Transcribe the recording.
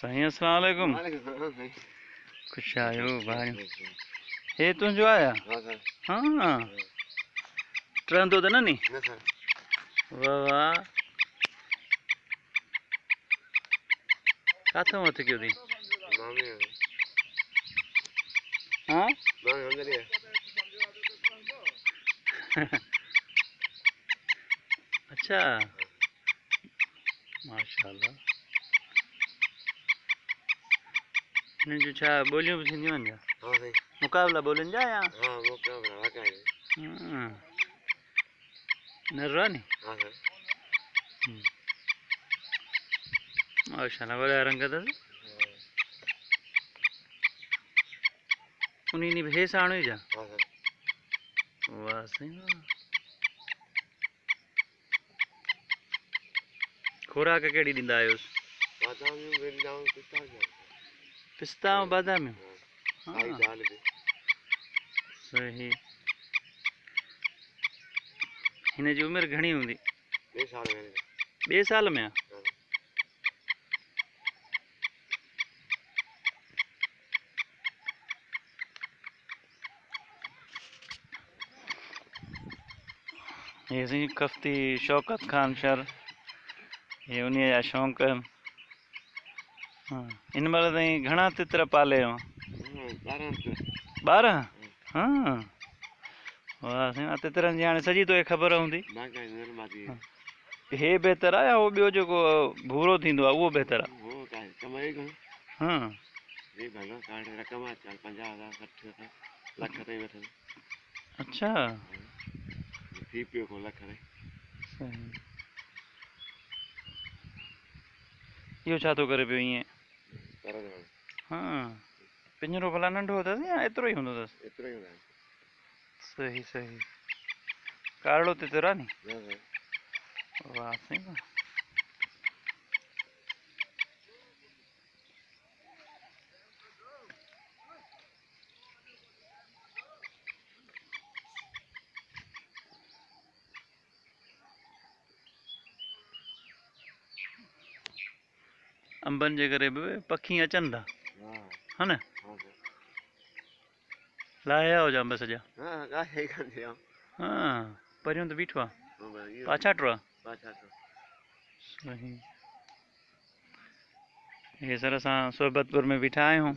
साईं अस्सलाम वालेकुम। खुश आयो भाई। हे तुझो आया? हाँ ट्रेन तो ना नी। वाह वाह काथों मत क्यों दी? हाँ अच्छा माशाल्लाह। हिन जो छा ॿोलियूं बि थींदियूं आहिनि छा? मुक़ाबला ॿोलियुनि जा या? नरो आहे नी? माशाल्लाह वॾा रंग अथसि। उन्हीं नी भेस आणो जा? वाह साईं वाह। खुराक कहिड़ी ॾींदा आहियोसि? पिस्ता ऐं बादामियूं। हाँ सही। हिन जी उमिरि घणी हूंदी? 2 साल में? ये सी कफ्ती शौकत खान शर ये उन्हीं जा शौक़। हाँ इन महिल ताईं घणा तितर पाले हो? 12? हाँ वाह साईं तितरनि जी हाणे सॼी तोखे ख़बर हूंदी। हे बहितर आहे या ॿियो जेको भूरो थींदो आहे उहो बहितर आहे? हाँ अच्छा इहो छा थो करे पियो ईअं? हाँ पिंजरो भला नंढो अथसि या एतिरो ई हूंदो अथसि? सही सही कारो तितर आहे नी? वाह साईं वाह। अंबनि जे करे बि पखी अचनि था हा न? लाहिया हुजा अंब सॼा? हाँ परियों त बीठो आहे पाछाटो आहे। सही हे सर असां सोबतपुर में बीठा आहियूं।